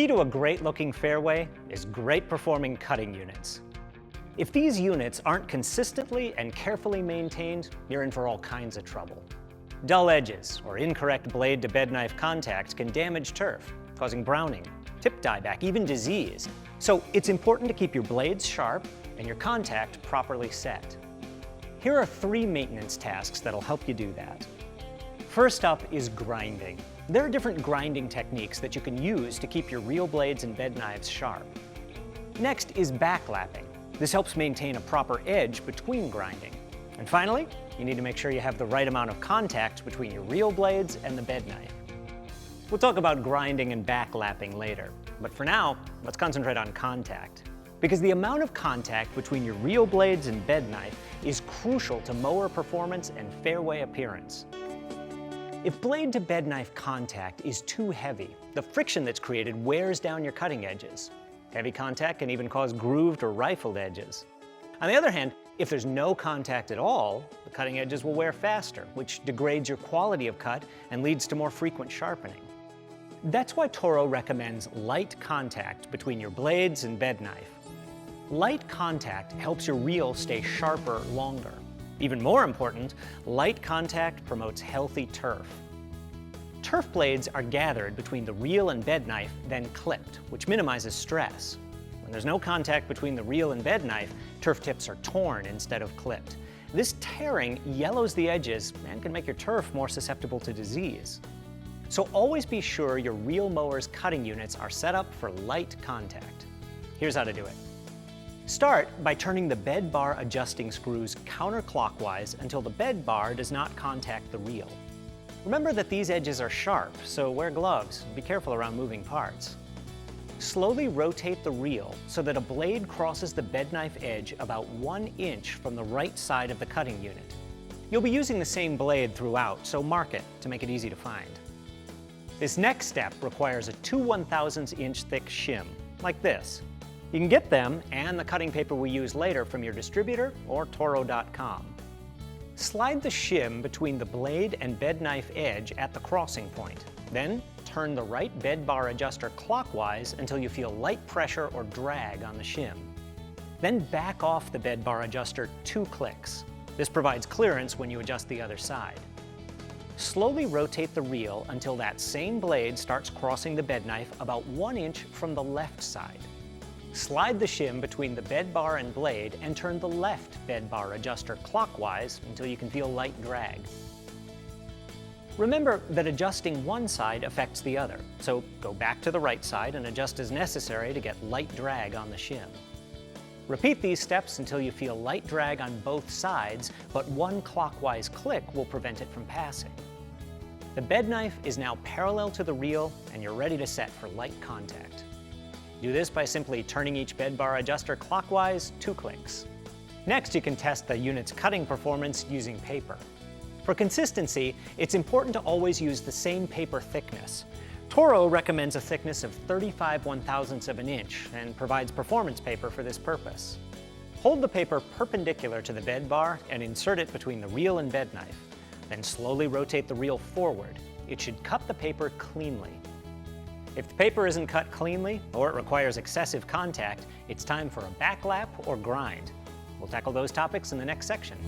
key to a great-looking fairway is great-performing cutting units. If these units aren't consistently and carefully maintained, you're in for all kinds of trouble. Dull edges or incorrect blade-to-bed knife contact can damage turf, causing browning, tip dieback, even disease. So it's important to keep your blades sharp and your contact properly set. Here are 3 maintenance tasks that'll help you do that. First up is grinding. There are different grinding techniques that you can use to keep your reel blades and bed knives sharp. Next is backlapping. This helps maintain a proper edge between grinding. And finally, you need to make sure you have the right amount of contact between your reel blades and the bed knife. We'll talk about grinding and backlapping later, but for now, let's concentrate on contact. Because the amount of contact between your reel blades and bed knife is crucial to mower performance and fairway appearance. If blade-to-bed knife contact is too heavy, the friction that's created wears down your cutting edges. Heavy contact can even cause grooved or rifled edges. On the other hand, if there's no contact at all, the cutting edges will wear faster, which degrades your quality of cut and leads to more frequent sharpening. That's why Toro recommends light contact between your blades and bed knife. Light contact helps your reel stay sharper longer. Even more important, light contact promotes healthy turf. Turf blades are gathered between the reel and bed knife, then clipped, which minimizes stress. When there's no contact between the reel and bed knife, turf tips are torn instead of clipped. This tearing yellows the edges and can make your turf more susceptible to disease. So always be sure your reel mower's cutting units are set up for light contact. Here's how to do it. Start by turning the bed bar adjusting screws counterclockwise until the bed bar does not contact the reel. Remember that these edges are sharp, so wear gloves and be careful around moving parts. Slowly rotate the reel so that a blade crosses the bed knife edge about 1 inch from the right side of the cutting unit. You'll be using the same blade throughout, so mark it to make it easy to find. This next step requires a 2 1/1000 inch thick shim, like this. You can get them and the cutting paper we use later from your distributor or Toro.com. Slide the shim between the blade and bed knife edge at the crossing point. Then turn the right bed bar adjuster clockwise until you feel light pressure or drag on the shim. Then back off the bed bar adjuster 2 clicks. This provides clearance when you adjust the other side. Slowly rotate the reel until that same blade starts crossing the bed knife about 1 inch from the left side. Slide the shim between the bed bar and blade and turn the left bed bar adjuster clockwise until you can feel light drag. Remember that adjusting one side affects the other, so go back to the right side and adjust as necessary to get light drag on the shim. Repeat these steps until you feel light drag on both sides, but one clockwise click will prevent it from passing. The bed knife is now parallel to the reel and you're ready to set for light contact. Do this by simply turning each bed bar adjuster clockwise 2 clicks. Next, you can test the unit's cutting performance using paper. For consistency, it's important to always use the same paper thickness. Toro recommends a thickness of 35 1/1000 of an inch and provides performance paper for this purpose. Hold the paper perpendicular to the bed bar and insert it between the reel and bed knife. Then slowly rotate the reel forward. It should cut the paper cleanly. If the paper isn't cut cleanly or it requires excessive contact, it's time for a backlap or grind. We'll tackle those topics in the next section.